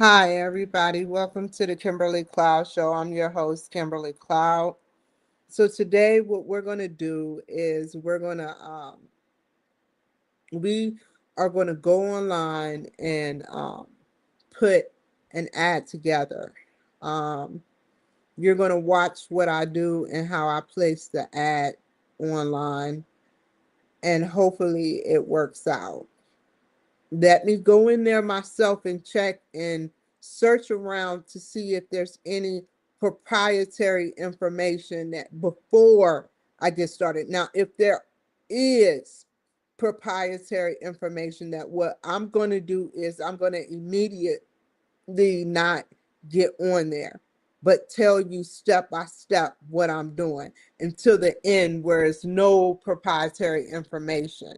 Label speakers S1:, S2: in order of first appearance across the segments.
S1: Hi, everybody. Welcome to the Kimberly Cloud Show. I'm your host, Kimberly Cloud. So today, what we're going to do is we are going to go online and put an ad together. Um, you're going to watch what I do and how I place the ad online, and hopefully it works out. Let me go in there myself and check and search around to see if there's any proprietary information that before I get started. Now, if there is proprietary information, that what I'm going to do is I'm going to immediately not get on there, but tell you step by step what I'm doing until the end where it's no proprietary information.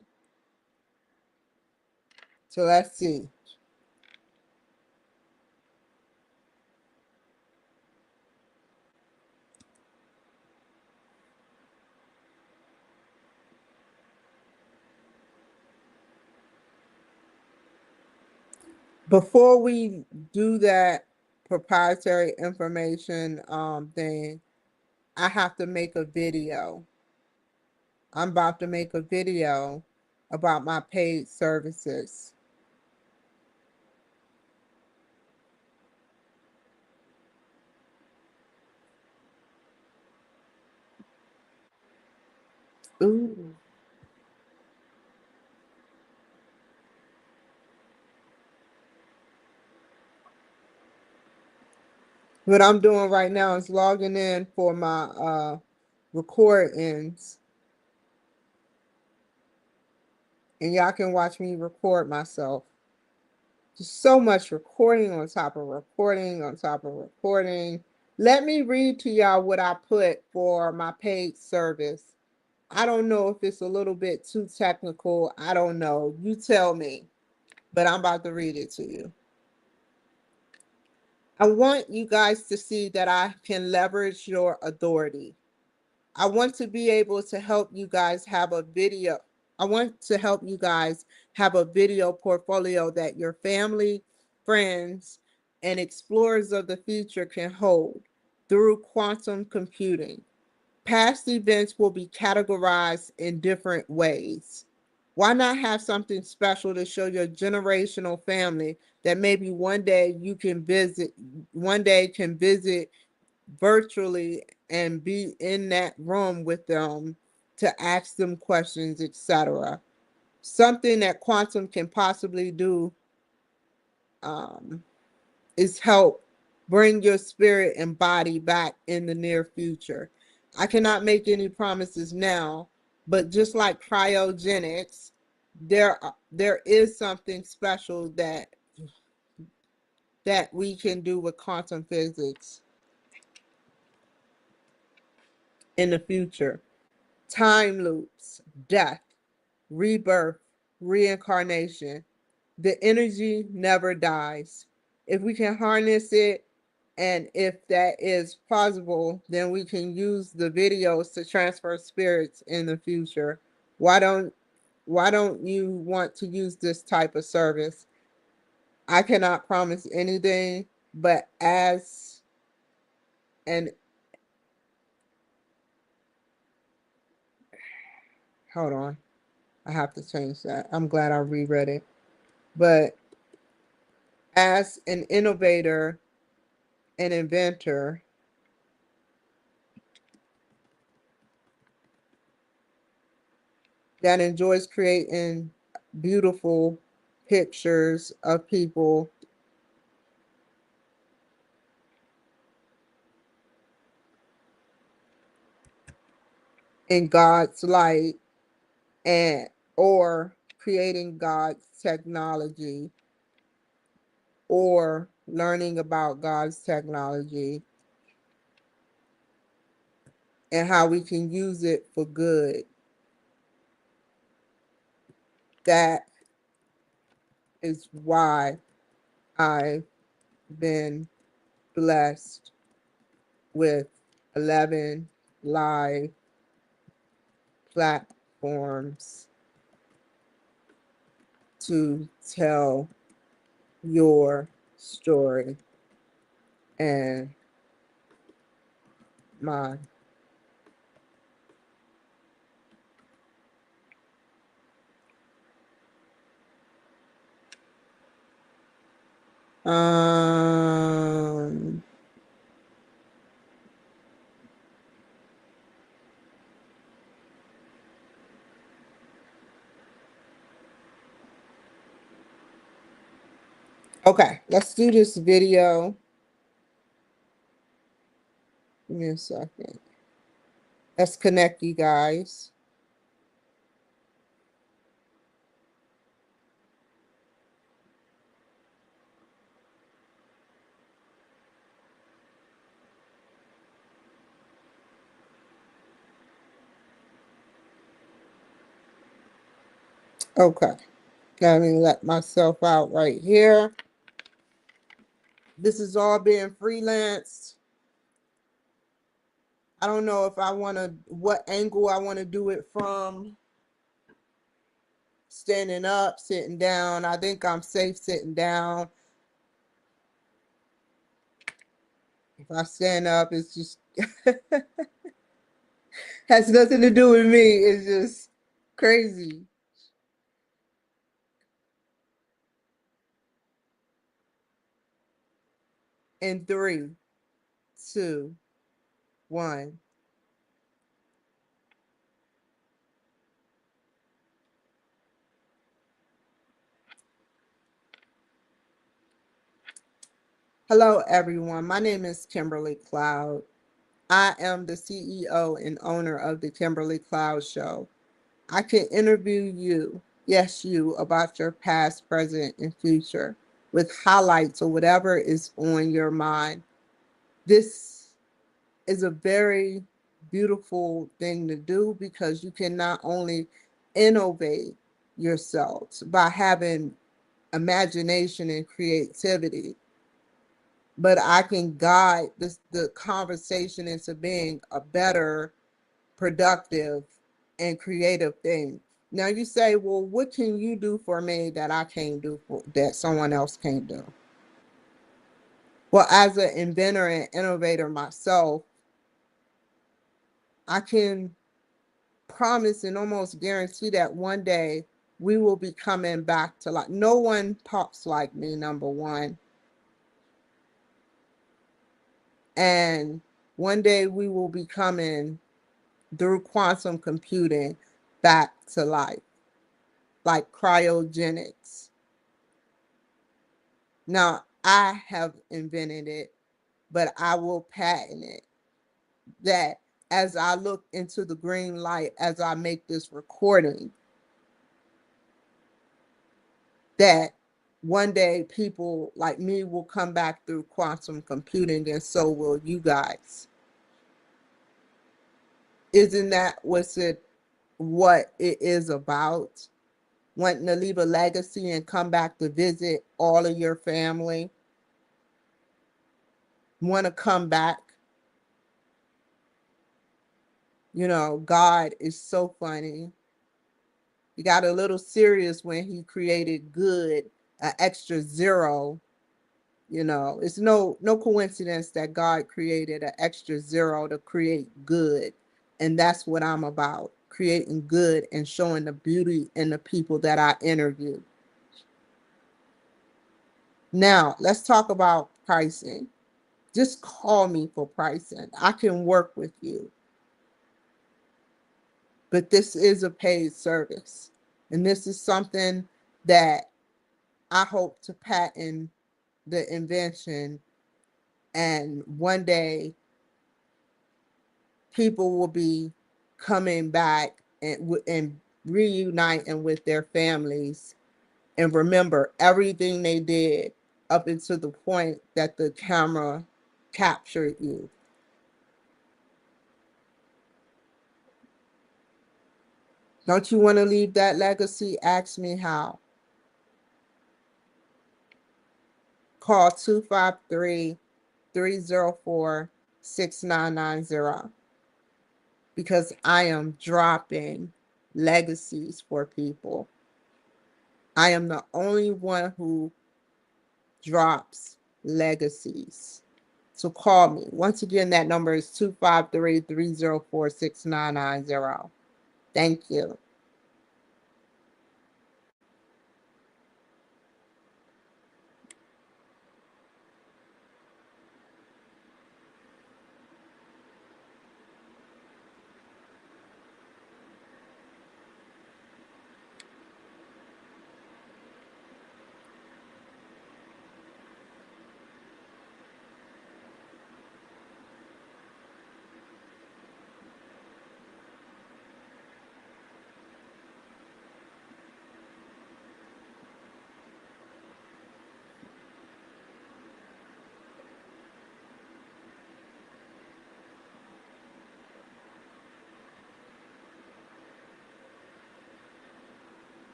S1: So let's see. Before we do that proprietary information thing, I have to make a video. I'm about to make a video about my paid services. Ooh. What I'm doing right now is logging in for my recordings, and y'all can watch me record myself. Just so much recording on top of recording on top of recording. Let me read to y'all what I put for my paid service. I don't know if it's a little bit too technical. I don't know. You tell me. But I'm about to read it to you. I want you guys to see that I can leverage your authority. I want to be able to help you guys have a video. I want to help you guys have a video portfolio that your family, friends, and explorers of the future can hold through quantum computing. Past events will be categorized in different ways. Why not have something special to show your generational family that maybe one day can visit virtually and be in that room with them to ask them questions, etc. Something that quantum can possibly do um, is help bring your spirit and body back in the near future. I cannot make any promises now, but just like cryogenics, there is something special that we can do with quantum physics in the future. Time loops, death, rebirth, reincarnation. The energy never dies. If we can harness it, and if that is plausible, then we can use the videos to transfer spirits in the future. Why don't why don't you want to use this type of service? I cannot promise anything, but as an hold on, I have to change that. I'm glad I reread it. But as an innovator and inventor, that enjoys creating beautiful pictures of people in God's light, and or creating God's technology or learning about God's technology and how we can use it for good. That is why I've been blessed with 11 live platforms to tell your story and my um okay, let's do this video. Give me a second. Let's connect you guys. Okay, let me let myself out right here. This is all being freelanced. I don't know if I want to, what angle I want to do it from. Standing up, sitting down. I think I'm safe sitting down. If I stand up, it's just has nothing to do with me. It's just crazy. In three, two, one. Hello, everyone. My name is Kimberly Cloud. I am the CEO and owner of the Kimberly Cloud Show. I can interview you, yes, you, about your past, present, and future with highlights or whatever is on your mind. This is a very beautiful thing to do because you can not only innovate yourselves by having imagination and creativity, but I can guide the conversation into being a better, productive, and creative thing. Now you say, well, what can you do for me that I can't do that someone else can't do? Well, as an inventor and innovator myself, I can promise and almost guarantee that one day we will be coming back to life. No one talks like me, number one. And one day we will be coming through quantum computing back to life, like cryogenics. Now, I have invented it, but I will patent it. That as I look into the green light, as I make this recording, that one day people like me will come back through quantum computing, and so will you guys. Isn't that what it is about? Wanting to leave a legacy and come back to visit all of your family. Want to come back. You know, God is so funny. He got a little serious when he created good, an extra zero. You know, it's no coincidence that God created an extra zero to create good. And that's what I'm about, creating good and showing the beauty in the people that I interview. Now, let's talk about pricing. Just call me for pricing. I can work with you. But this is a paid service. And this is something that I hope to patent the invention, and one day people will be coming back and reuniting with their families and remember everything they did up until the point that the camera captured you. Don't you want to leave that legacy? Ask me how. Call 253-304-6990 because I am dropping legacies for people. I am the only one who drops, legacies. So call me. Once again, that number is 253-304-6990. Thank you.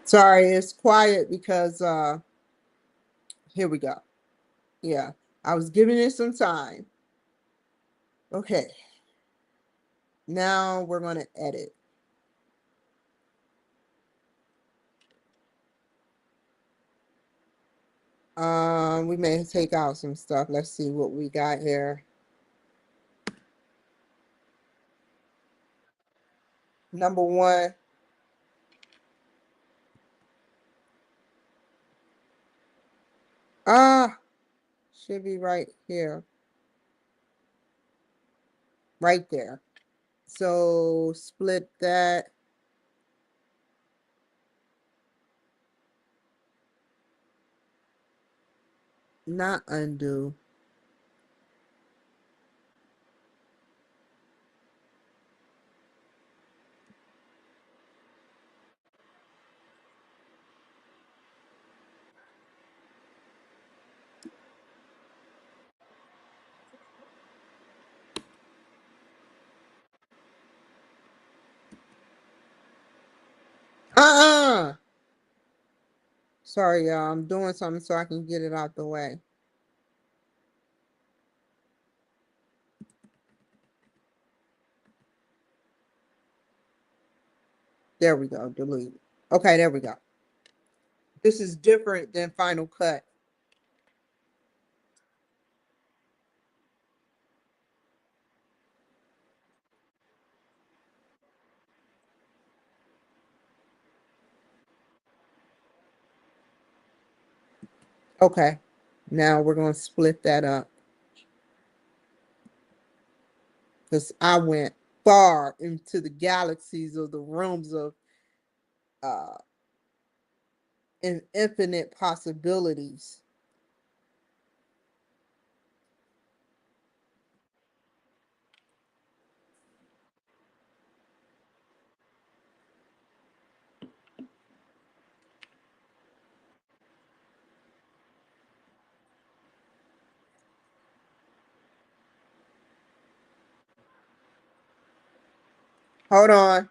S1: Sorry, it's quiet because here we go. Yeah, I was giving it some time. Okay, now we're going to edit. We may take out some stuff. Let's see what we got here. Number one. Ah, should be right here. Right there. So split that. Not undo. Uh-uh. Sorry, y'all. I'm doing something so I can get it out the way. There we go. Delete. Okay, there we go. This is different than Final Cut. Okay. Now we're going to split that up because I went far into the galaxies of the realms of uh infinite possibilities. Hold on.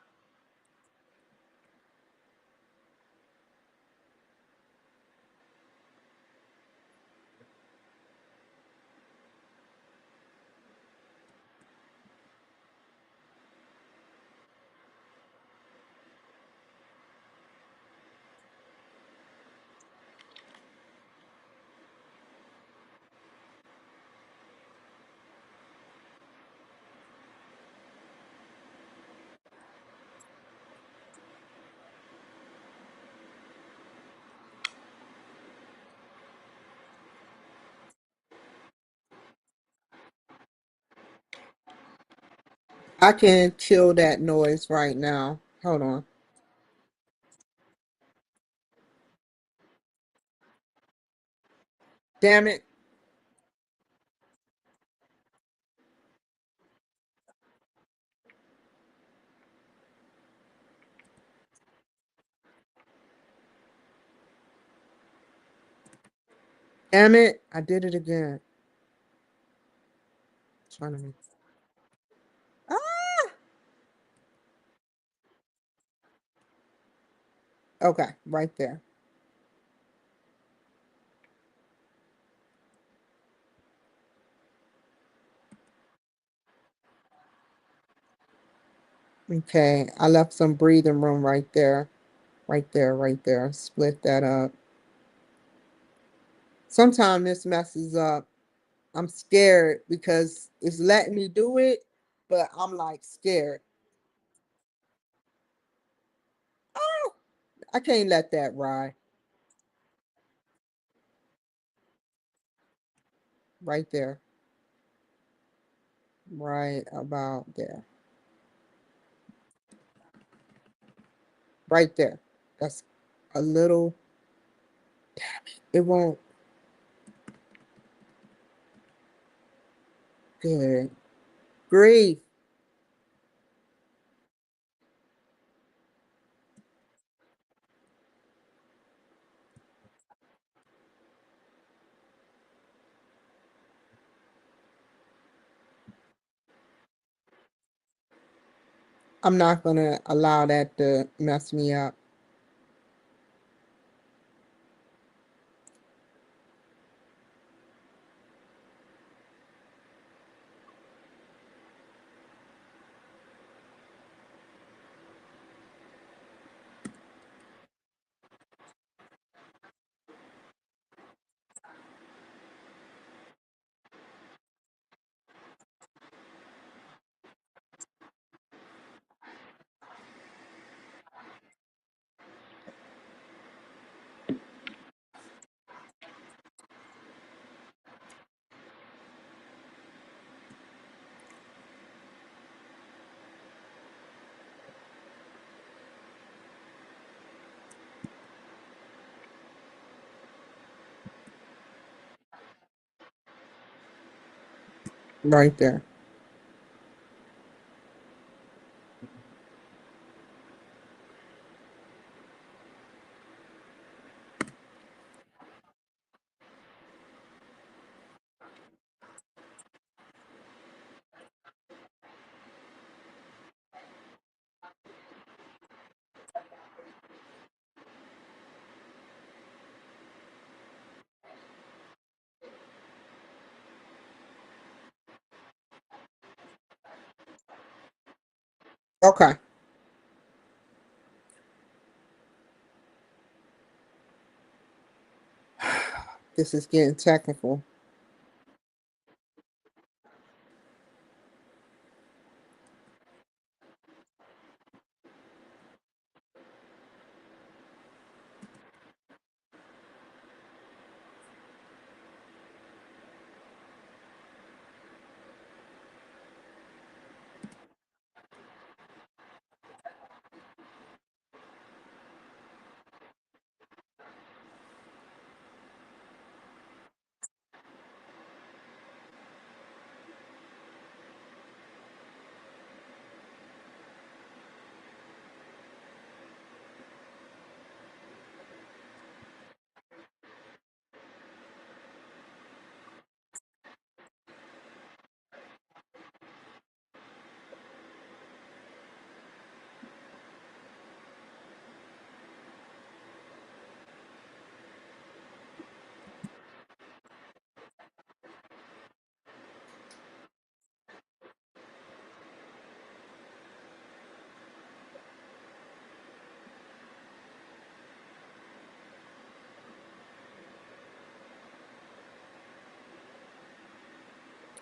S1: I can kill that noise right now. Hold on. Damn it. Damn it. I did it again. Trying to. Ah! Okay, right there. Okay, I left some breathing room right there. Right there, right there. Split that up. Sometimes this messes up. I'm scared because it's letting me do it, but I'm like scared. Oh, I can't let that ride. Right there. Right about there. Right there. That's a little, it won't. Good. Grief. I'm not gonna allow that to mess me up. Right there. Okay. This is getting technical.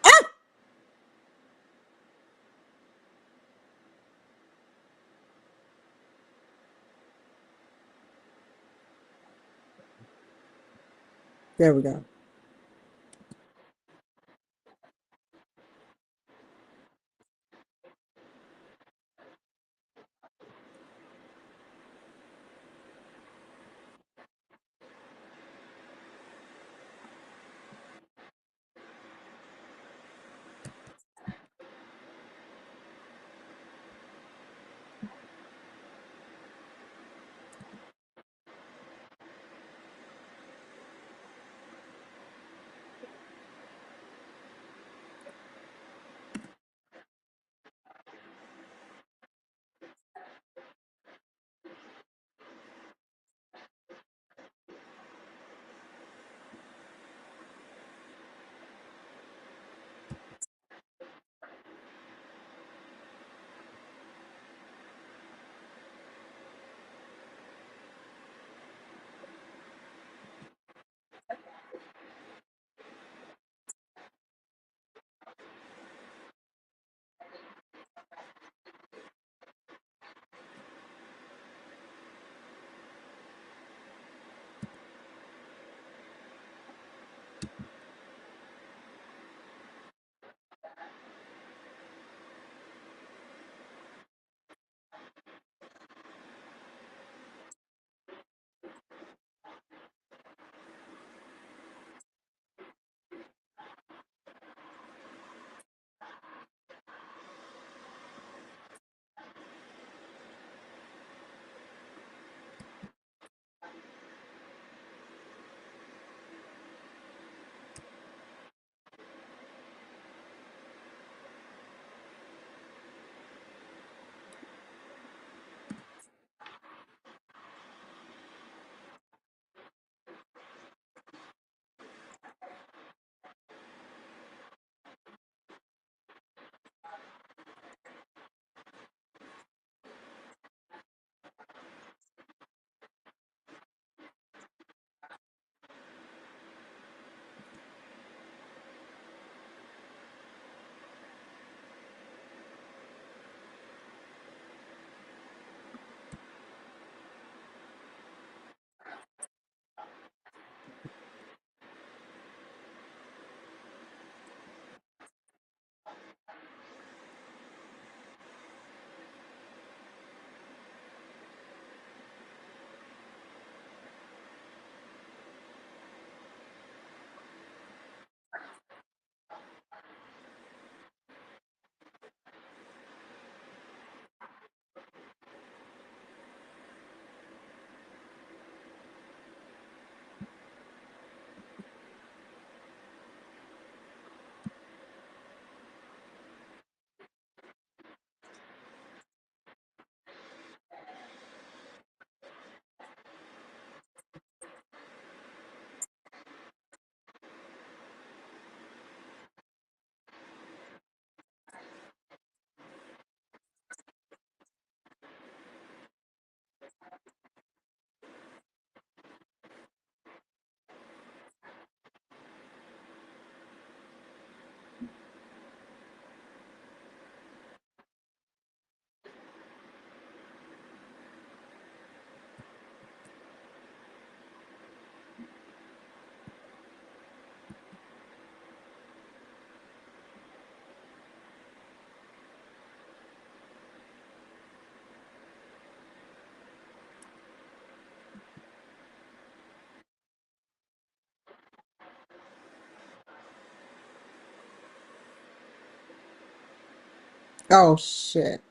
S1: Ah! There we go. Oh shit.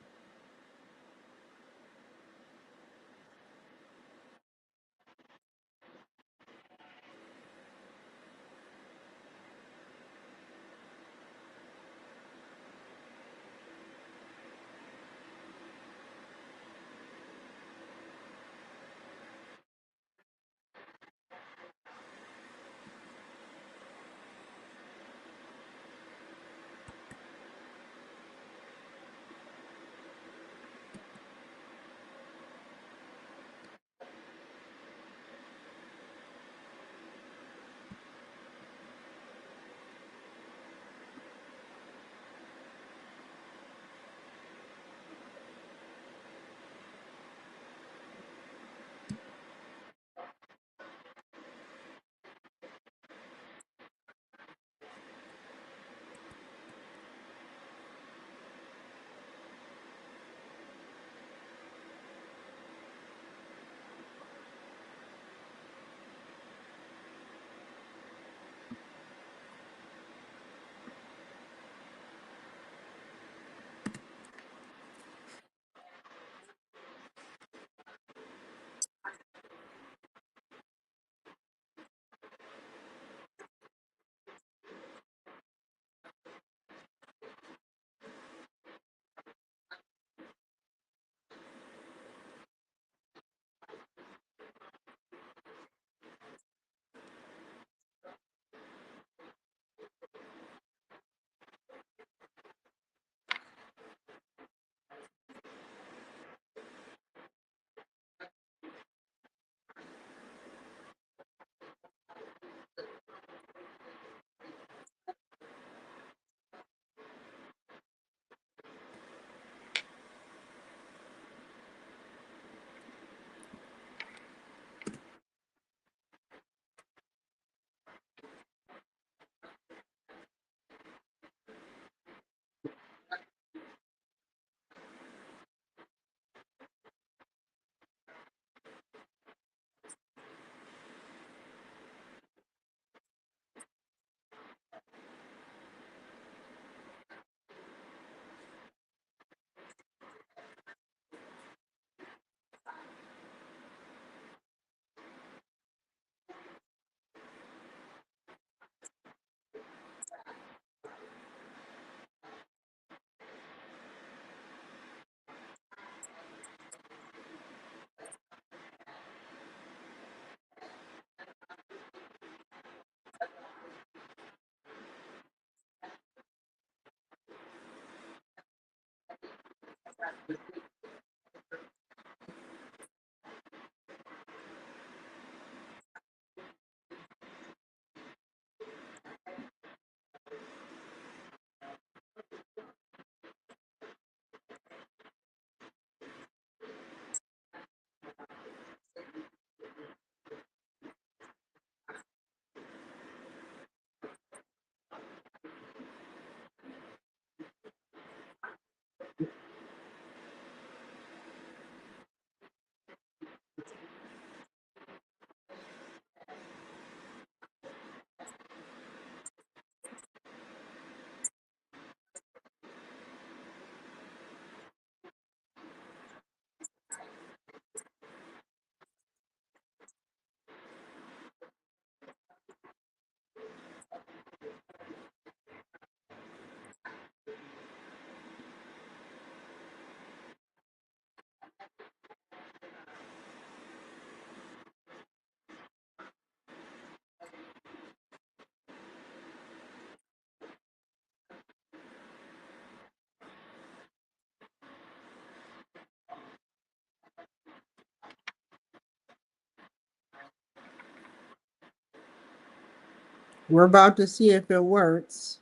S1: We're about to see if it works.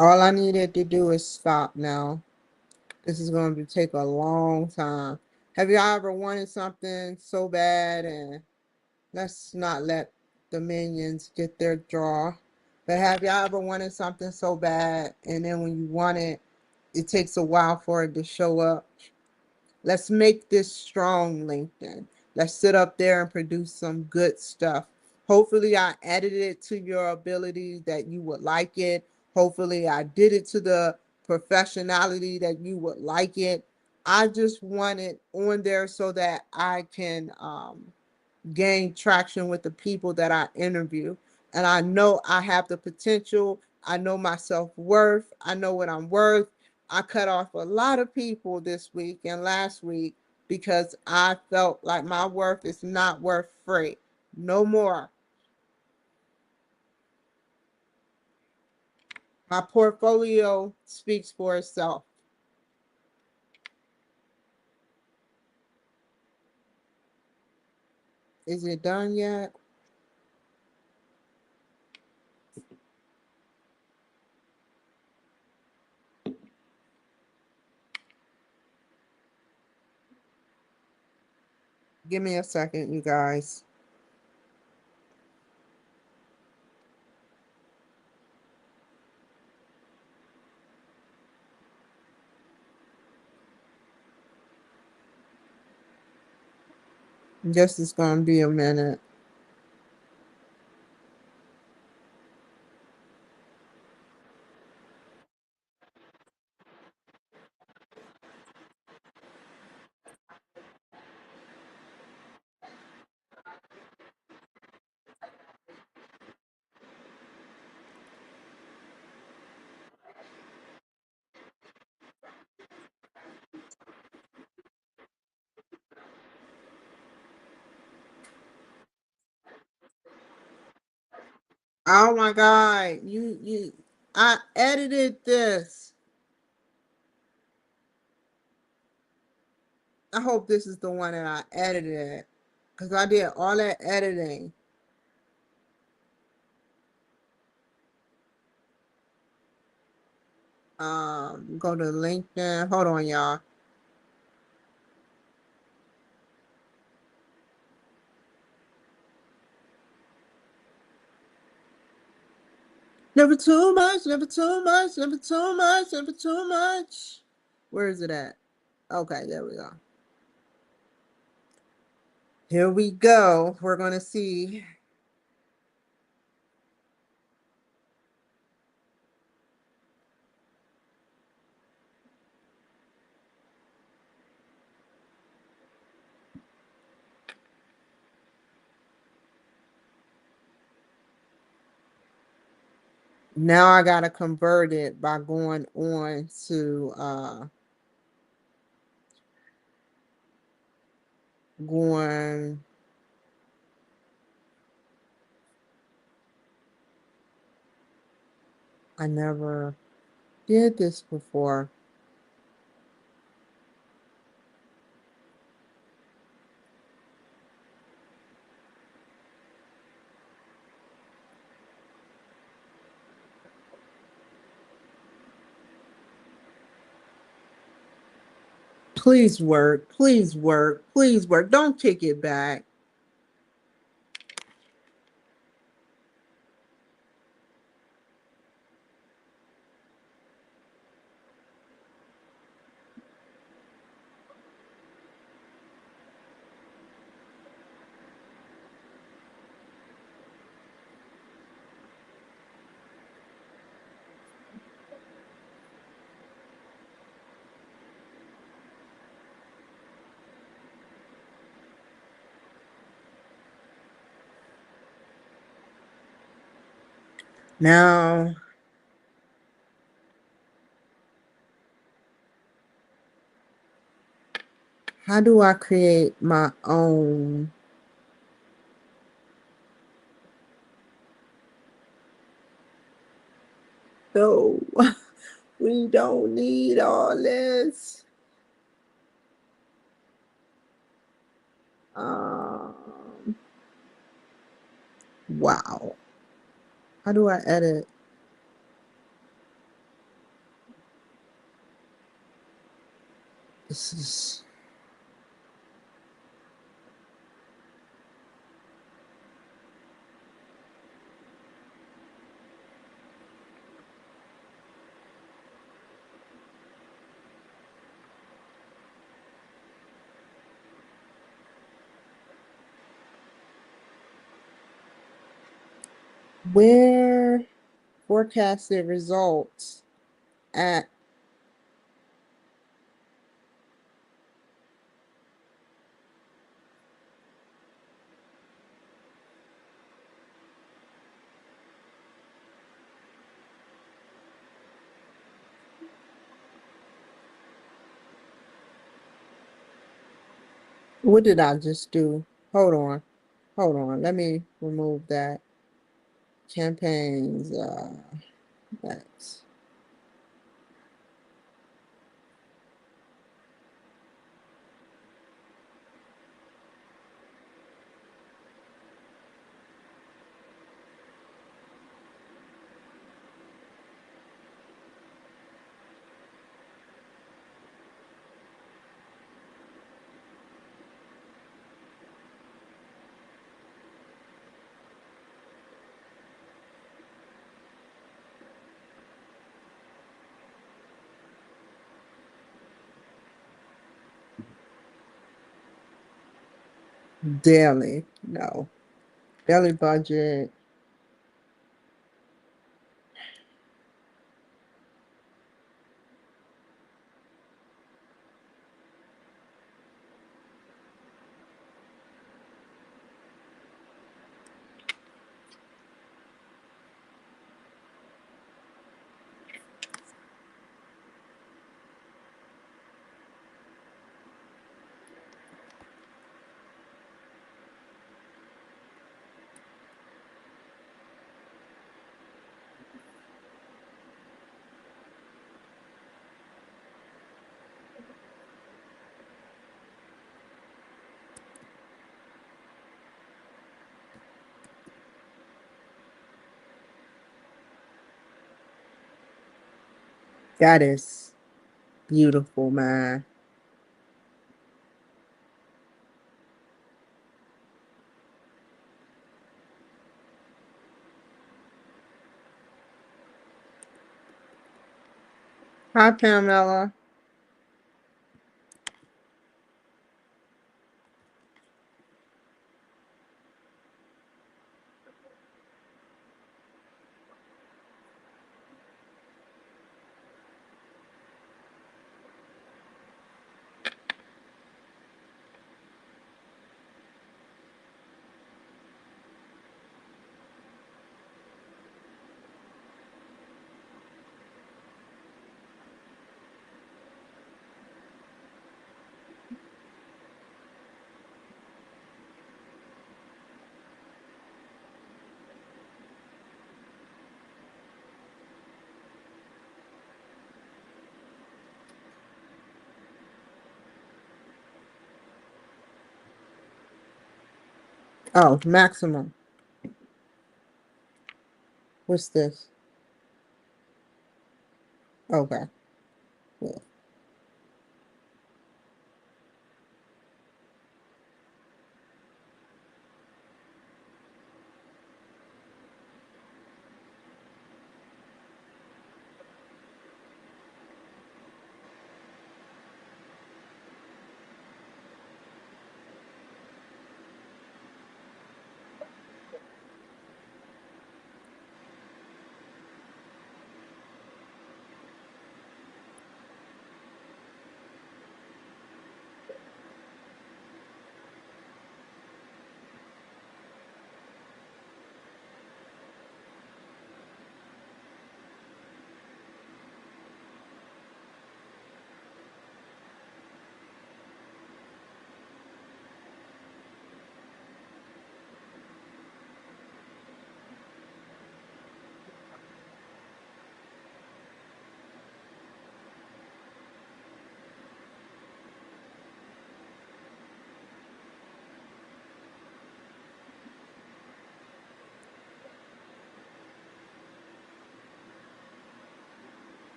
S1: All I needed to do is stop now. This is going to take a long time. Have y'all ever wanted something so bad, and let's not let the minions get their draw, but have y'all ever wanted something so bad, and then when you want it, it takes a while for it to show up? Let's make this strong, LinkedIn. Let's sit up there and produce some good stuff. Hopefully, I edited it to your ability that you would like it. Hopefully, I did it to the professionality that you would like it. I just want it on there so that I can gain traction with the people that I interview. And I know I have the potential. I know my self worth. I know what I'm worth. I cut off a lot of people this week and last week because I felt like my worth is not worth free. No more. My portfolio speaks for itself. Is it done yet? Give me a second, you guys. Just it's going to be a minute. Oh my God. I edited this. I hope this is the one that I edited because I did all that editing. Go to LinkedIn. Hold on, y'all. Never too much, never too much, never too much, never too much. Where is it at? Okay, there we go. Here we go. We're going to see. Now I got to convert it by going on to going. I never did this before. Please work. Please work. Please work. Don't kick it back. Now, how do I create my own? No, we don't need all this. Um, wow. How do I edit? This is where forecasted results at. What did I just do? Hold on. Hold on. Let me remove that. Campaigns. That's daily. No. Daily budget. That is beautiful, man. Hi, Pamela. Oh, maximum. What's this? Okay. Yeah.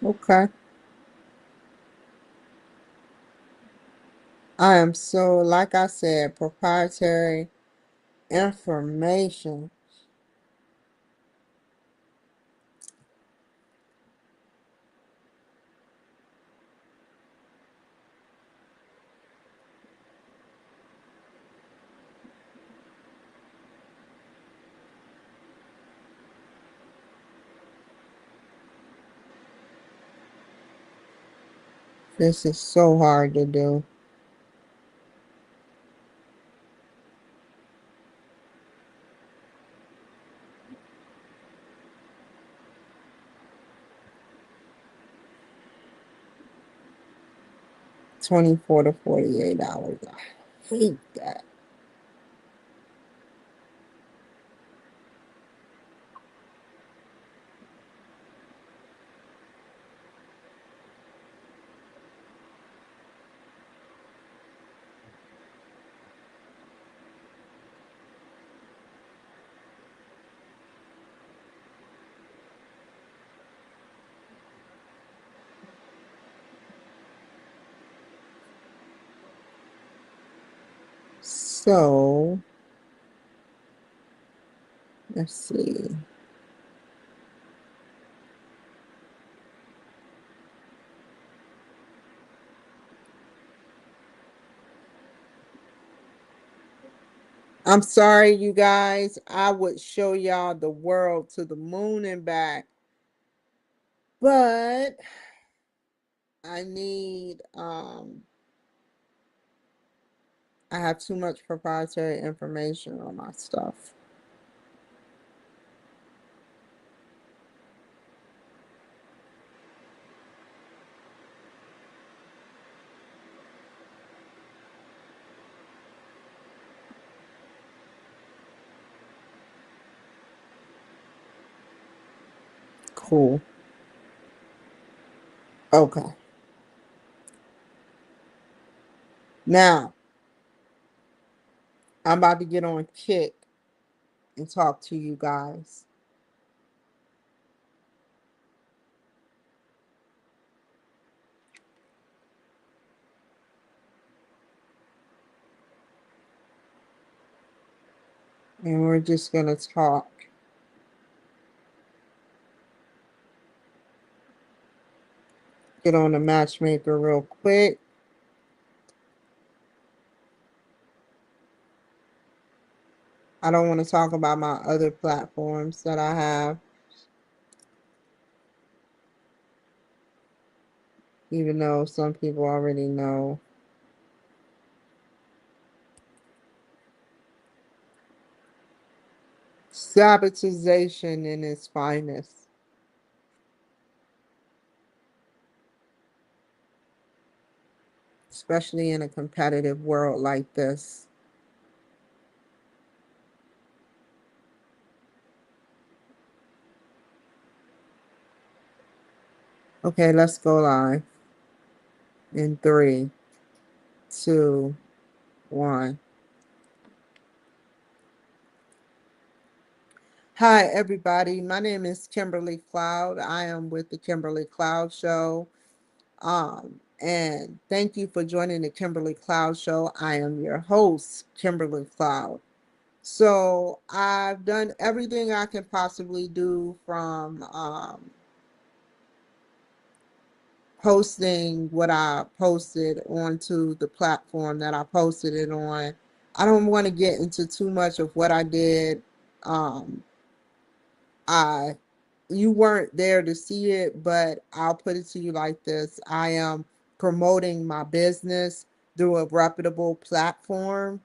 S1: Okay. I am so, like I said, proprietary information. This is so hard to do. 24 to 48 hours. I hate that. So, let's see. I'm sorry, you guys. I would show y'all the world to the moon and back, but I need, I have too much proprietary information on my stuff. Cool. Okay. Now, I'm about to get on Kick and talk to you guys. And we're just going to talk. Get on the matchmaker real quick. I don't want to talk about my other platforms that I have, even though some people already know. Sabotization in its finest, especially in a competitive world like this. Okay, let's go live in three, two, one. Hi, everybody. My name is Kimberly Cloud. I am with the Kimberly Cloud Show. And thank you for joining the Kimberly Cloud Show. I am your host, Kimberly Cloud. So I've done everything I can possibly do from posting what I posted onto the platform that I posted it on. I don't want to get into too much of what I did. Um, I You weren't there to see it, but I'll put it to you like this. I am promoting my business through a reputable platform.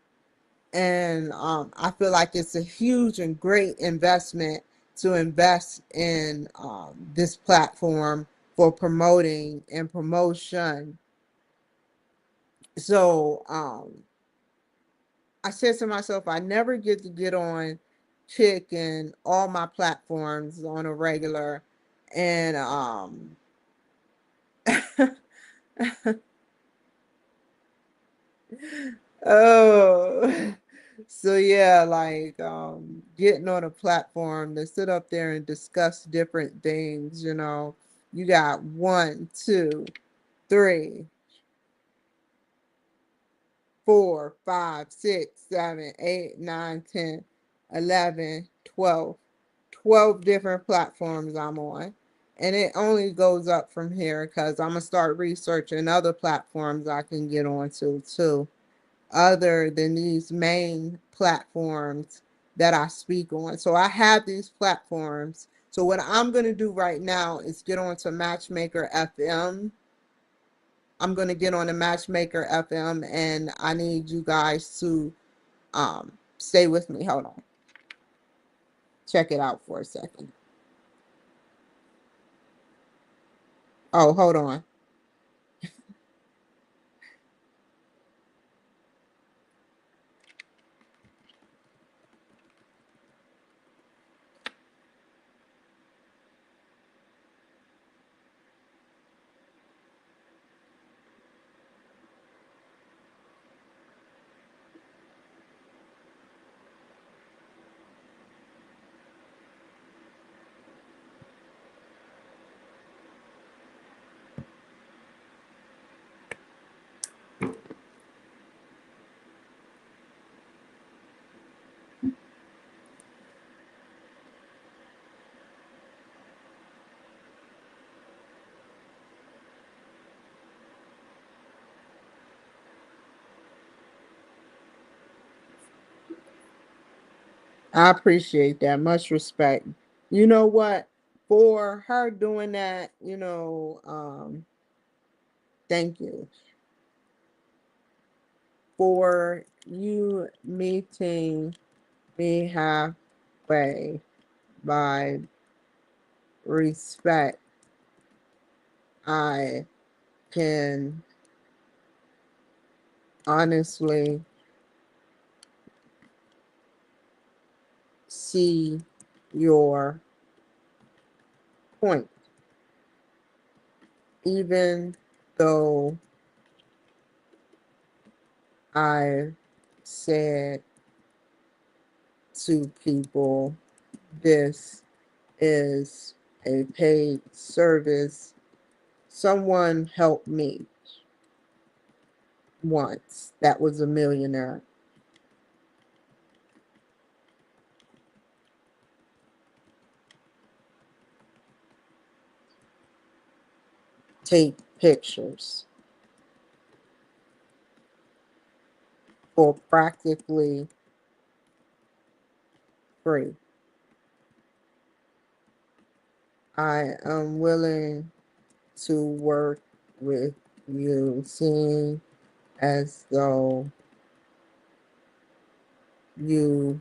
S1: And I feel like it's a huge and great investment to invest in this platform for promoting and promotion. So I said to myself, I never get to get on Kick and all my platforms on a regular. And oh, so yeah, like getting on a platform to sit up there and discuss different things, You got 1, 2, 3, 4, 5, 6, 7, 8, 9, 10, 11, 12. 12 different platforms I'm on. And it only goes up from here because I'm going to start researching other platforms I can get onto too, other than these main platforms that I speak on. So I have these platforms. So what I'm going to do right now is get onto Matchmaker FM. I'm going to get on the Matchmaker FM, and I need you guys to stay with me. Hold on. Check it out for a second. Oh, hold on. I appreciate that. Much respect. You know what? For her doing that, thank you. For you meeting me halfway by respect, I can honestly see your point, even though I said to people this is a paid service. Someone helped me once that was a millionaire. Take pictures for practically free. I am willing to work with you, seeing as though you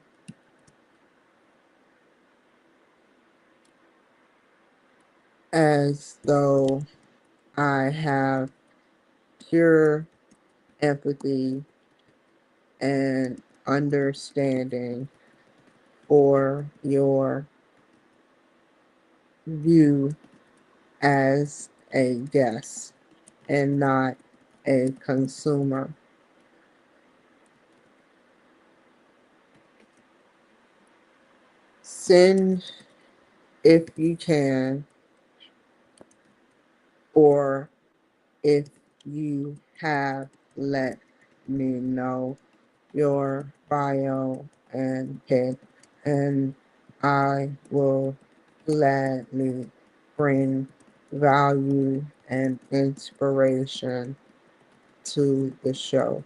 S1: as though I have pure empathy and understanding for your view as a guest and not a consumer. Send if you can, or if you have, let me know your bio and pic, and I will gladly bring value and inspiration to the show.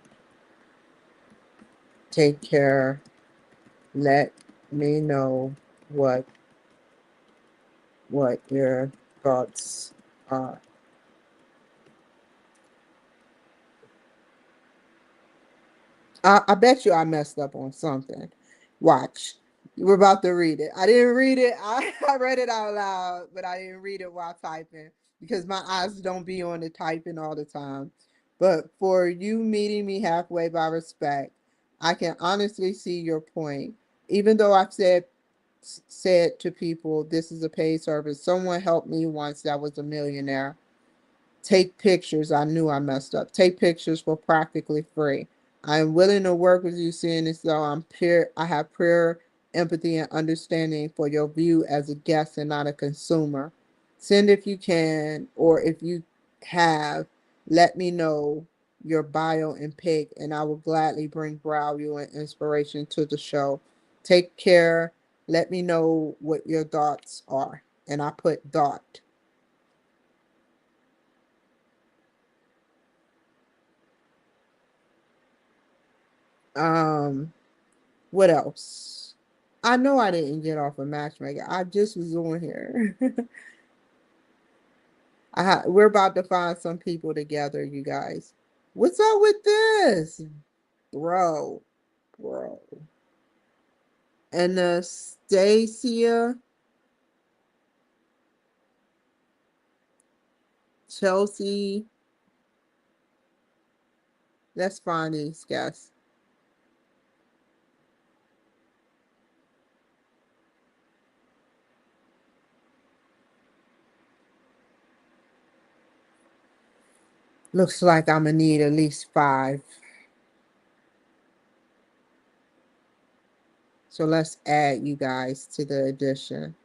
S1: Take care. Let me know what your thoughts are. I bet you I messed up on something. Watch. We're about to read it. I didn't read it. I read it out loud, but I didn't read it while typing because my eyes don't be on the typing all the time. But for you meeting me halfway by respect, I can honestly see your point. Even though I've said to people, this is a paid service. Someone helped me once that was a millionaire. Take pictures. I knew I messed up. Take pictures for practically free. I am willing to work with you, seeing as though I have pure empathy and understanding for your view as a guest and not a consumer. Send if you can, or if you have, let me know your bio and pick, and I will gladly bring value and inspiration to the show. Take care. Let me know what your thoughts are. And I put dot. Um, what else? I know I didn't get off a matchmaker. I just was on here. We're about to find some people together, you guys. What's up with this? Bro, bro. Anastasia, Chelsea, let's find these guys. Looks like I'm gonna need at least 5. So let's add you guys to the addition.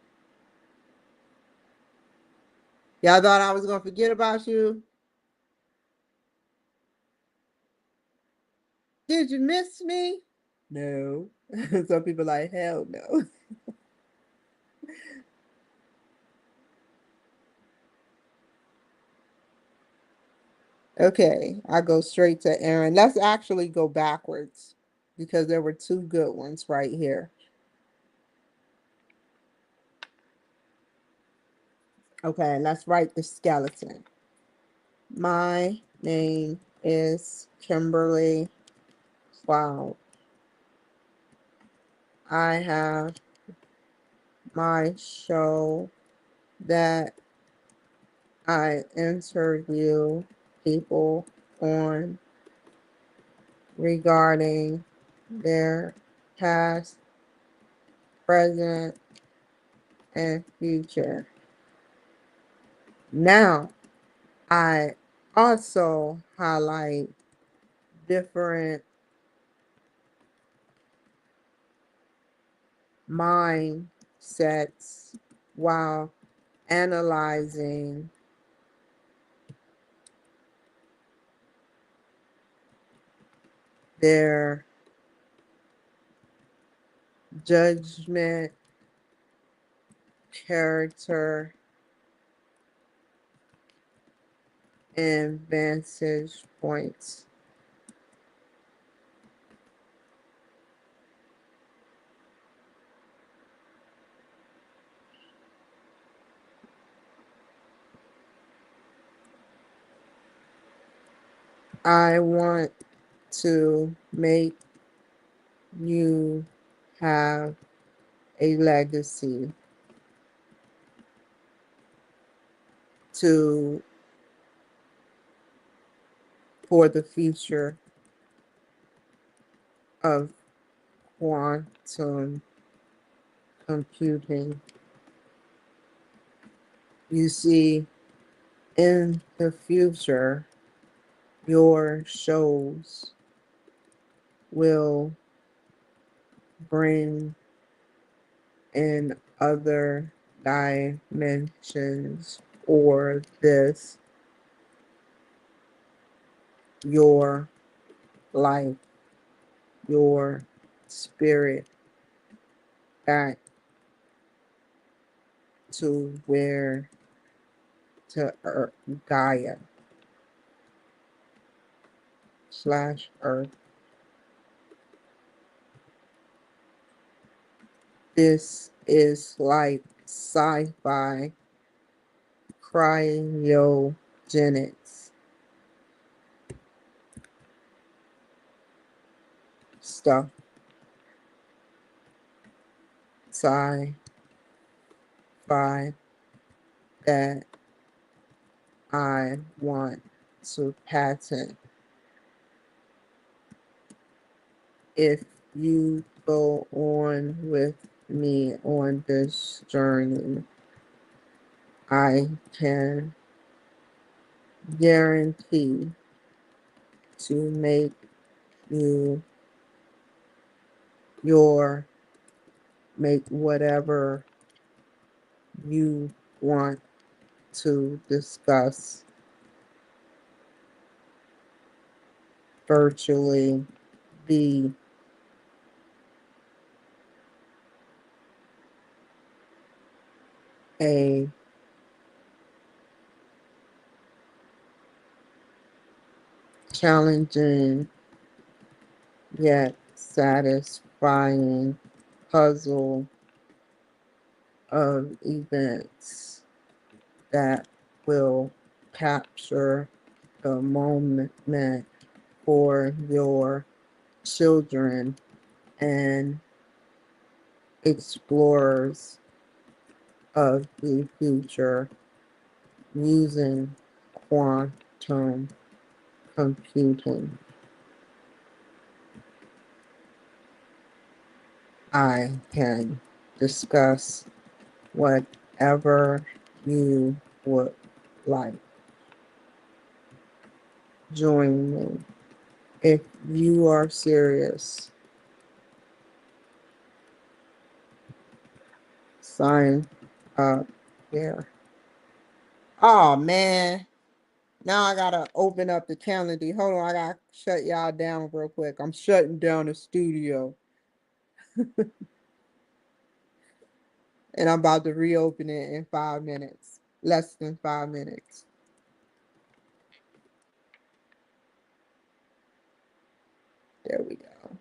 S1: Y'all thought I was gonna forget about you? Did you miss me? No. Some people like, hell no. Okay, I go straight to Aaron. Let's actually go backwards because there were 2 good ones right here. Okay, let's write the skeleton. My name is Kimberly Cloud. I have my show that I interview people on regarding their past, present, and future. Now, I also highlight different mindsets while analyzing their judgment, character, and vantage points. I want to make you have a legacy to for the future of quantum computing. You see, in the future, your shows will bring in other dimensions or this your life, your spirit back to where to Earth, Gaia slash Earth. This is like sci-fi cryogenics stuff. Sci-fi that I want to patent. If you go on with me on this journey, I can guarantee to make you your make whatever you want to discuss virtually be a challenging yet satisfying puzzle of events that will capture the moment for your children and explorers of the future using quantum computing. I can discuss whatever you would like. Join me if you are serious. Sign up here. Oh man. Now I gotta open up the calendar. Hold on, I gotta shut y'all down real quick. I'm shutting down the studio and I'm about to reopen it in 5 minutes. Less than 5 minutes. There we go.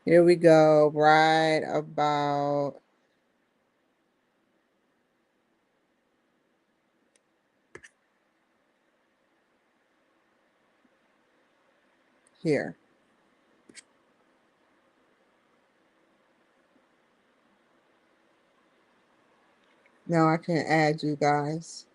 S1: Here we go. Right about here. Now I can add you guys.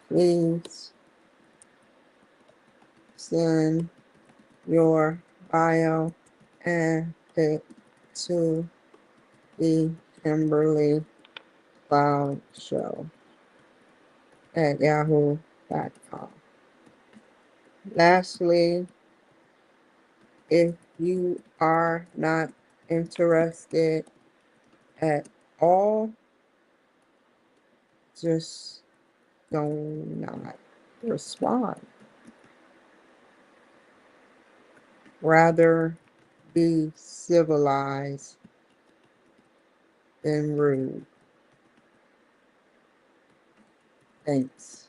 S1: Please send your bio and pic to the Kimberly Cloud Show at yahoo.com. Lastly, if you are not interested at all, just do not respond. Rather be civilized than rude. Thanks.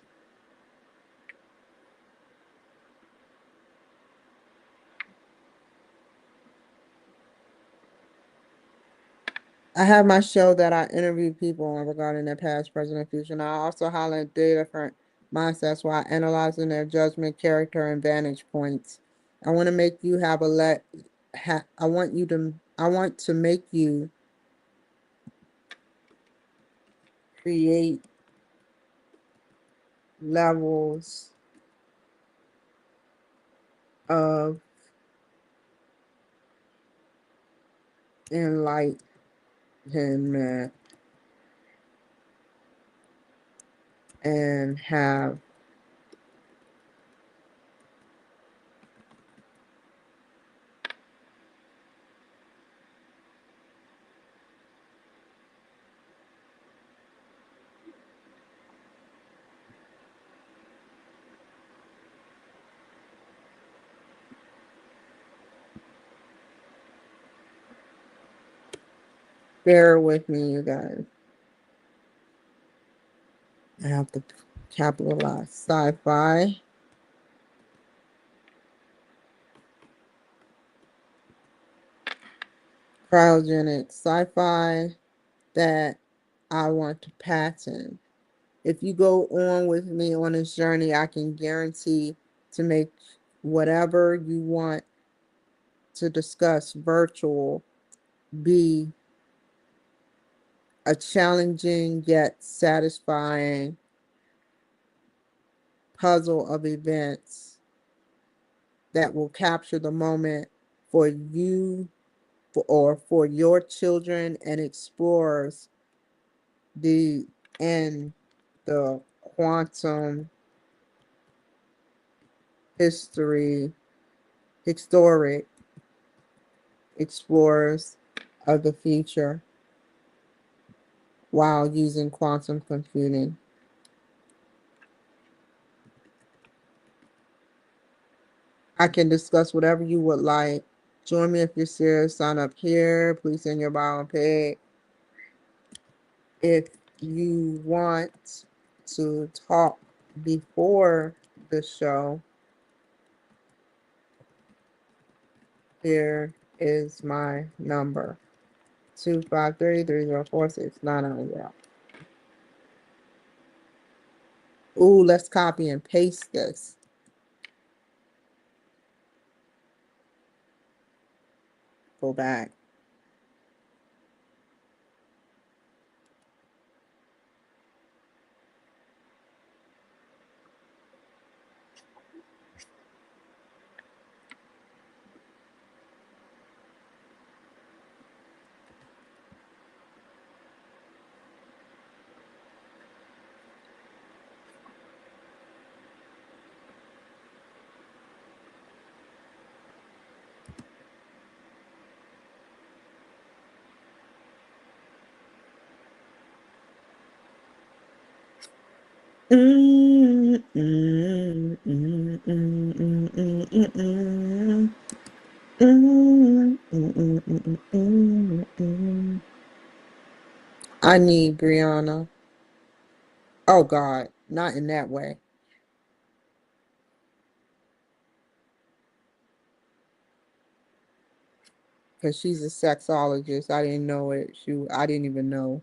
S1: I have my show that I interview people on regarding their past, present, and future. And I also highlight data different mindsets while analyzing their judgment, character, and vantage points. I want to make you have a I want to make you create levels of enlightenment and have bear with me, you guys. I have to capitalize sci-fi. Cryogenic sci-fi that I want to patent. If you go on with me on this journey, I can guarantee to make whatever you want to discuss virtual be a challenging yet satisfying puzzle of events that will capture the moment for you or for your children and explorers the and the quantum history, historic explorers of the future while using quantum computing. I can discuss whatever you would like. Join me if you're serious. Sign up here. Please send your bio and pay. If you want to talk before the show, here is my number: 253-304-6990. Ooh, let's copy and paste this. Go back. Mm, mm, mm, mm, mm, mm, mm, mm. Mm, mm, mm, mm, mm, mm. I need Brianna. Oh God, not in that way. Because she's a sexologist. I didn't know it. I didn't even know.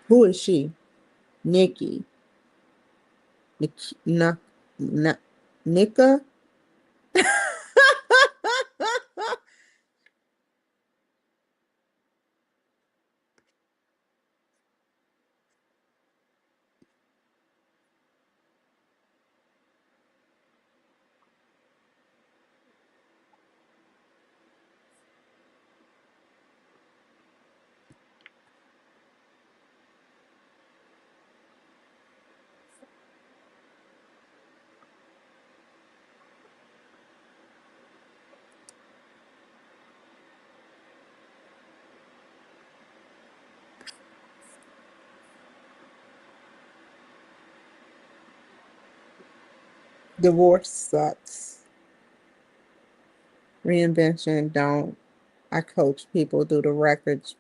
S1: Who is she? Nikki. Nik na, na, Nika? Divorce sucks. Reinvention don't. I coach people through the records,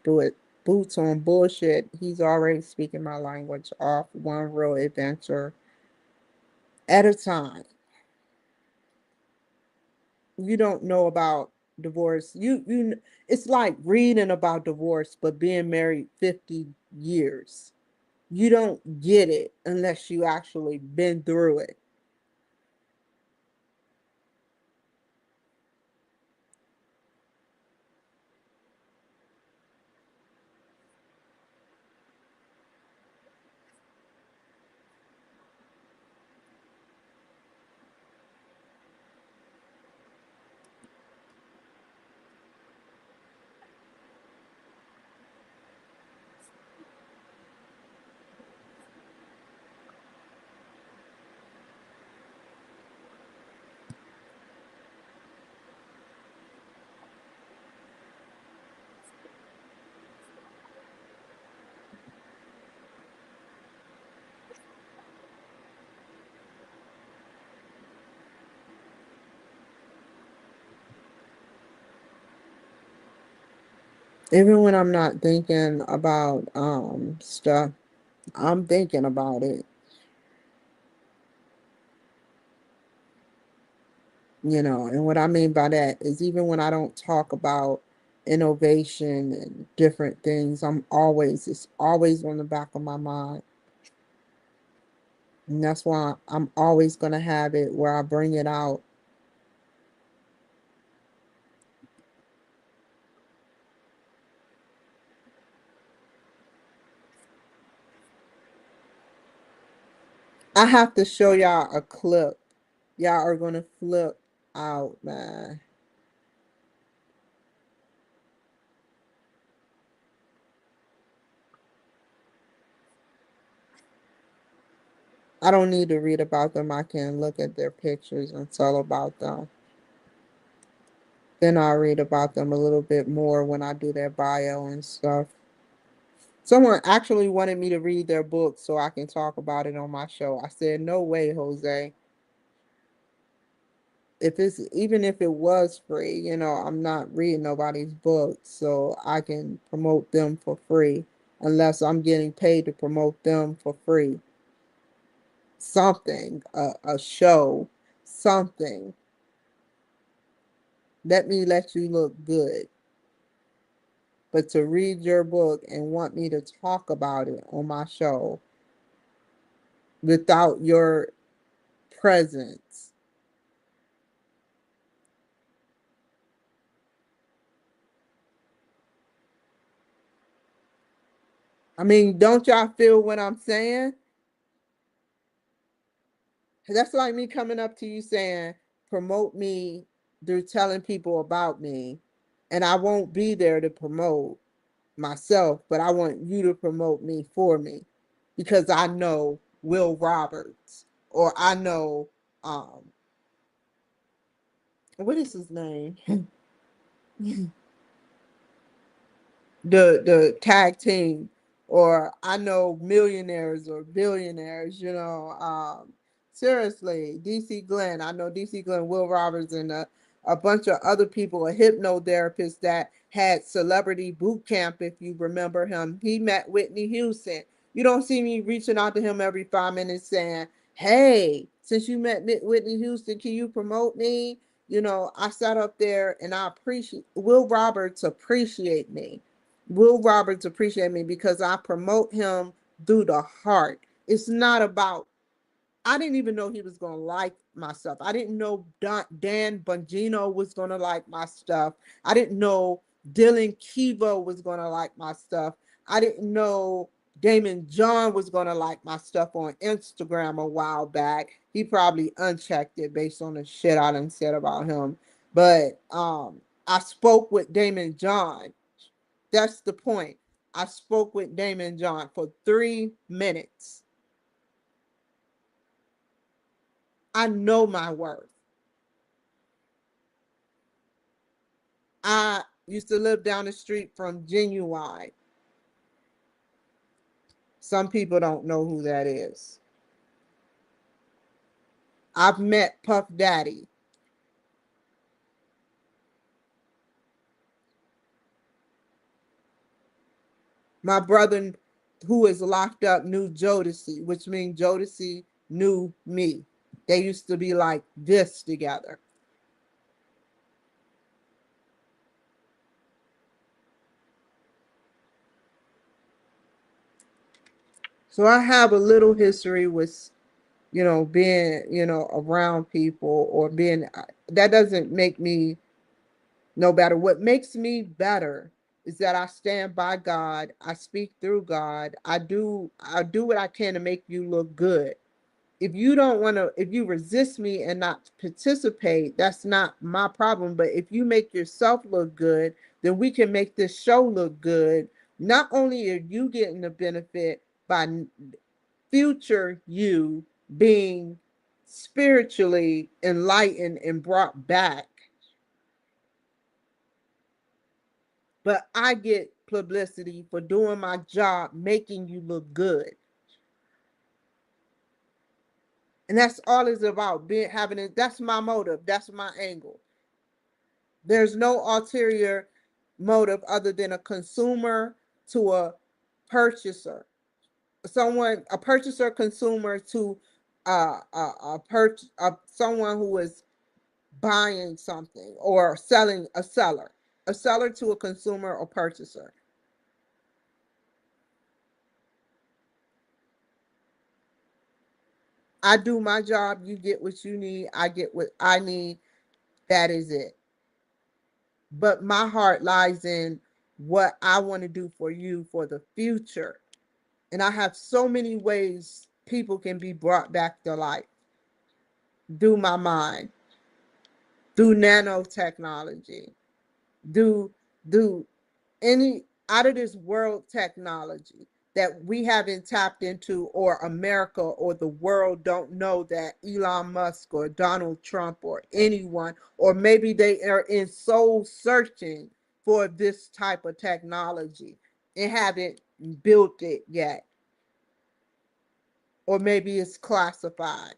S1: boots on bullshit. He's already speaking my language off one real adventure at a time. You don't know about divorce. It's like reading about divorce, but being married 50 years. You don't get it unless you actually been through it. Even when I'm not thinking about stuff, I'm thinking about it. And what I mean by that is even when I don't talk about innovation and different things, it's always on the back of my mind. And that's why I'm always going to have it where I bring it out. I have to show y'all a clip. Y'all are gonna flip out, man. I don't need to read about them. I can look at their pictures and tell about them. Then I'll read about them a little bit more when I do their bio and stuff. Someone actually wanted me to read their book so I can talk about it on my show. I said, no way, Jose. If it's even if it was free, I'm not reading nobody's book, so I can promote them for free unless I'm getting paid to promote them for free. Something, a show, something. Let me let you look good. But to read your book and want me to talk about it on my show without your presence. I mean, don't y'all feel what I'm saying? That's like me coming up to you saying, promote me through telling people about me. And I won't be there to promote myself, but I want you to promote me for me because I know Will Roberts or I know, um, what is his name? the tag team, or I know millionaires or billionaires, seriously, DC Glenn, I know DC Glenn, Will Roberts, and a bunch of other people, a hypnotherapist that had celebrity boot camp, if you remember him. He met Whitney Houston. You don't see me reaching out to him every 5 minutes saying, hey, since you met Whitney Houston, can you promote me? I sat up there and I appreciate Will Roberts appreciate me. Will Roberts appreciate me because I promote him through the heart. It's not about, I didn't even know he was going to like my stuff. I didn't know Dan Bongino was going to like my stuff. I didn't know Dylan Kivo was going to like my stuff. I didn't know Damon John was going to like my stuff on Instagram a while back. He probably unchecked it based on the shit I done said about him. But I spoke with Damon John. That's the point. I spoke with Damon John for 3 minutes. I know my worth. I used to live down the street from Genuine. Some people don't know who that is. I've met Puff Daddy. My brother, who is locked up, knew Jodeci, which means Jodeci knew me. They used to be like this together. So I have a little history with, being, around people or being, that doesn't make me no better. What makes me better is that I stand by God. I speak through God. I do what I can to make you look good. If you don't want to, if you resist me and not participate, that's not my problem. But if you make yourself look good, then we can make this show look good. Not only are you getting the benefit by future you being spiritually enlightened and brought back, but I get publicity for doing my job, making you look good. And that's all it's about, being having it. That's my motive. That's my angle. There's no ulterior motive other than a consumer to a purchaser. A purchaser consumer to someone who is buying something or selling, a seller to a consumer or purchaser. I do my job, you get what you need, I get what I need. That is it. But my heart lies in what I want to do for you for the future. And I have so many ways people can be brought back to life through my mind, through nanotechnology, through any out of this world technology that we haven't tapped into, or America or the world don't know, that Elon Musk or Donald Trump or anyone, or maybe they are in soul searching for this type of technology and haven't built it yet, or maybe it's classified.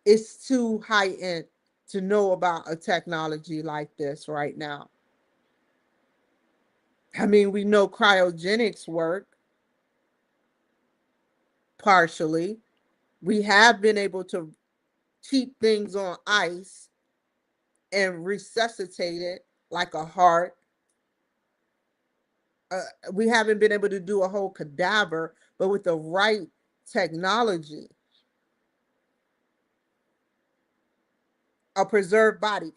S1: It's too heightened to know about a technology like this right now. I mean, we know cryogenics work partially. We have been able to keep things on ice and resuscitate it like a heart. We haven't been able to do a whole cadaver, but with the right technology, a preserved body.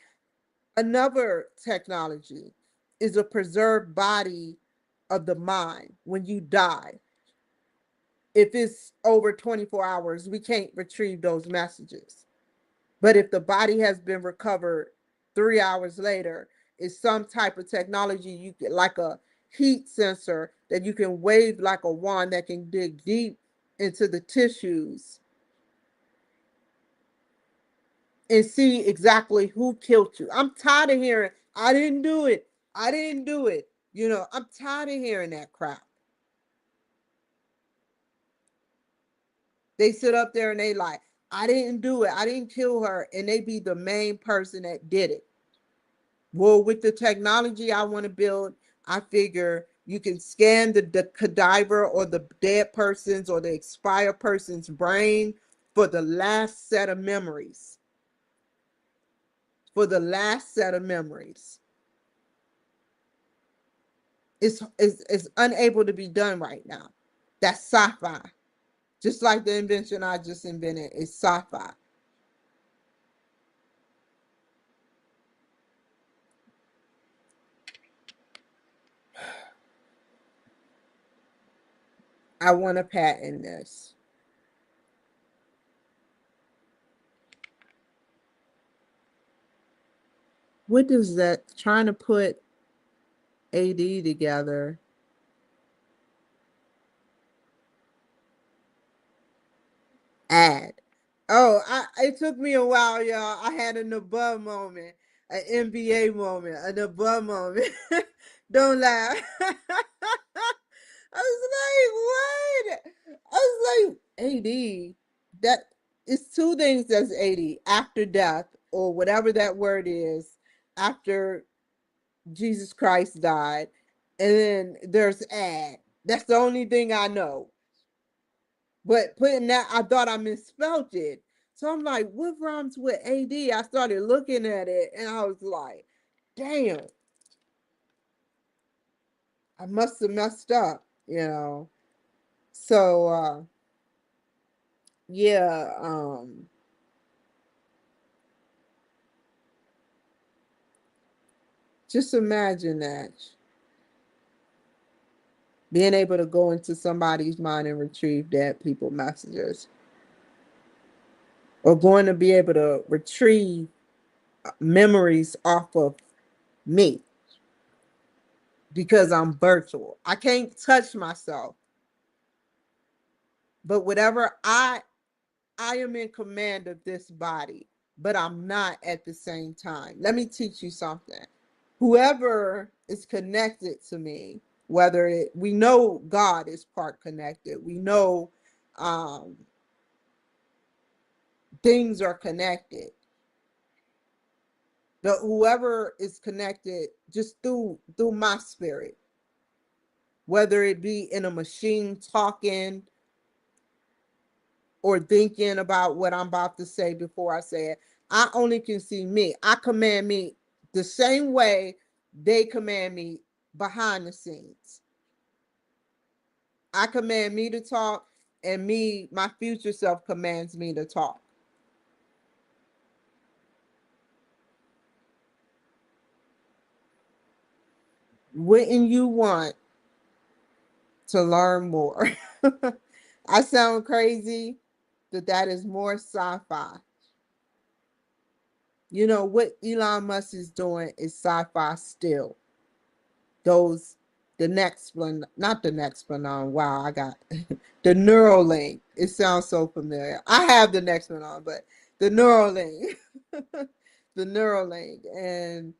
S1: Another technology is a preserved body of the mind when you die. If it's over 24 hours, we can't retrieve those messages. But if the body has been recovered 3 hours later, it's some type of technology you get, like a heat sensor that you can wave like a wand that can dig deep into the tissues and see exactly who killed you. I'm tired of hearing, I didn't do it. I didn't do it. I'm tired of hearing that crap. They sit up there and they like, I didn't do it. I didn't kill her. And they be the main person that did it. Well, with the technology I want to build, I figure you can scan the cadaver or the dead person's or the expired person's brain for the last set of memories. For the last set of memories. It's unable to be done right now. That's sci-fi. Just like the invention I just invented is sci-fi. I want to patent this. What does that, trying to put AD together? Add. Oh, it took me a while, y'all. I had an above moment, an NBA moment, an above moment. Don't laugh. I was like, what? I was like, AD. That it's two things that's AD, after death, or whatever that word is, after Jesus Christ died. And then there's add. That's the only thing I know. But putting that, I thought I misspelled it. So I'm like, what rhymes with AD? I started looking at it and I was like, damn, I must have messed up. So yeah, just imagine that. Being able to go into somebody's mind and retrieve dead people messages. Or going to be able to retrieve memories off of me because I'm virtual. I can't touch myself. But whatever I am in command of this body, but I'm not at the same time. Let me teach you something. Whoever is connected to me, we know God is part connected. We know um, things are connected. But whoever is connected just through my spirit, whether it be in a machine talking or thinking about what I'm about to say before I say it. I only can see me. I command me the same way they command me behind the scenes. I command me to talk, and my future self commands me to talk. Wouldn't you want to learn more? I sound crazy, but that is more sci-fi. You know what Elon Musk is doing is sci-fi still. Those the next one, not the next one on. Wow, I got the Neuralink. It sounds so familiar. I have the next one on, but the Neuralink, the Neuralink, and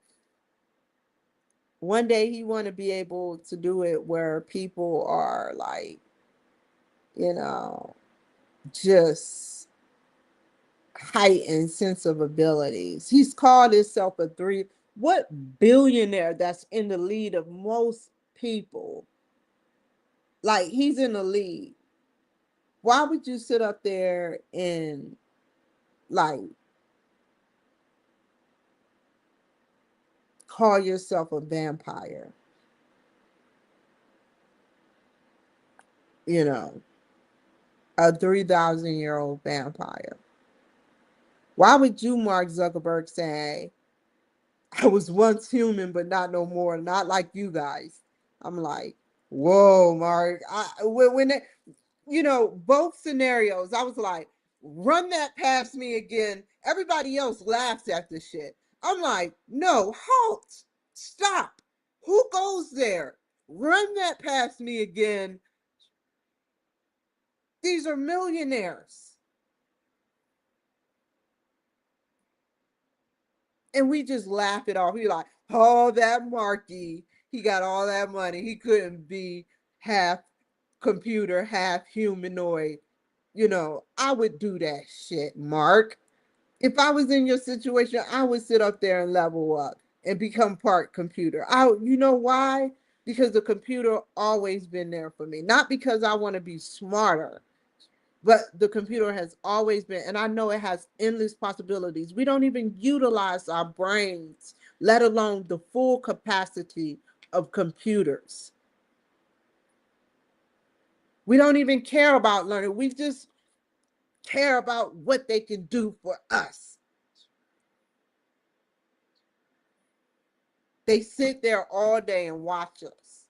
S1: one day he want to be able to do it where people are like, you know, just heightened sense of abilities. He's called himself a three. What billionaire that's in the lead of most people? Like he's in the lead. Why would you sit up there and like call yourself a vampire? You know, a 3,000-year-old vampire. Why would you, Mark Zuckerberg, say, I was once human, but not no more, not like you guys? I'm like, whoa, Mark. When it, you know, both scenarios, I was like, run that past me again. Everybody else laughs at the shit. I'm like, no, halt, stop. Who goes there? Run that past me again. These are millionaires. And we just laugh it off. We like, oh, that Marky, he got all that money. He couldn't be half computer, half humanoid. You know, I would do that shit, Mark. If I was in your situation, I would sit up there and level up and become part computer. You know why? Because the computer always been there for me. Not because I want to be smarter, but the computer has always been, and I know it has endless possibilities. We don't even utilize our brains, let alone the full capacity of computers. We don't even care about learning. We just care about what they can do for us. They sit there all day and watch us.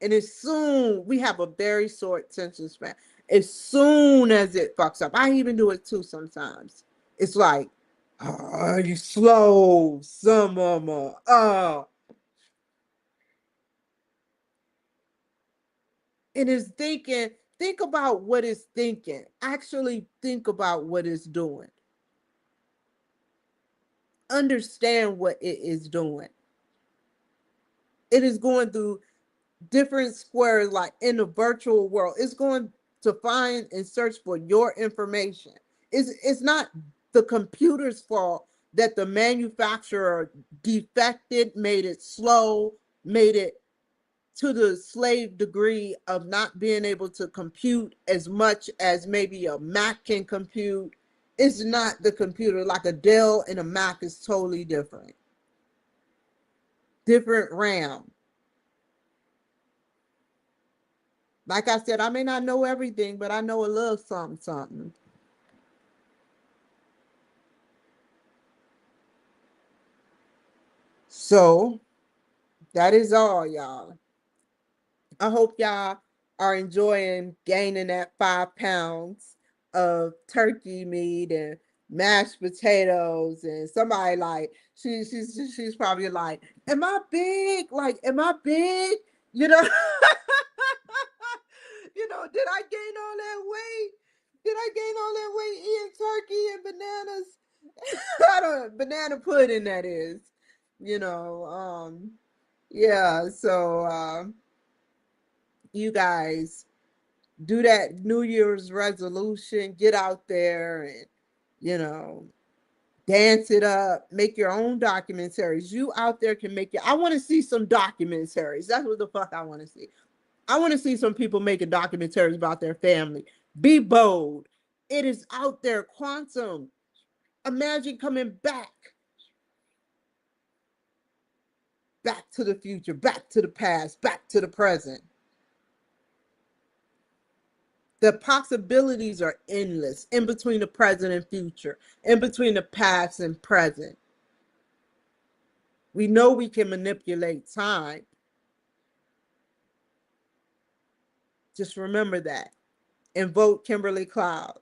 S1: And as soon, we have a very short attention span. As soon as it fucks up, I even do it too sometimes. It's like, oh, you slow, some mama. Oh. And it's thinking, think about what it's thinking. Actually think about what it's doing. Understand what it is doing. It is going through different squares, like in the virtual world. It's going to find and search for your information. It's not the computer's fault that the manufacturer defected, made it slow, made it to the slave degree of not being able to compute as much as maybe a Mac can compute. It's not the computer. Like a Dell and a Mac is totally different. Different RAM. Like I said, I may not know everything, but I know a little something, something. So that is all, y'all. I hope y'all are enjoying gaining that 5 pounds of turkey meat and mashed potatoes. And somebody like she's probably like, "Am I big? Like, am I big? You know, you know, did I gain all that weight? Did I gain all that weight eating turkey and bananas? I don't banana pudding that is, you know, yeah, so you guys do that New Year's resolution, get out there and, you know, dance it up, make your own documentaries. You out there can make it. I want to see some documentaries. That's what the fuck I want to see. I want to see some people making documentaries about their family. Be bold. It is out there. Quantum. Imagine coming back to the future, back to the past, back to the present. The possibilities are endless in between the present and future, in between the past and present. We know we can manipulate time. Just remember that and vote Kimberly Cloud.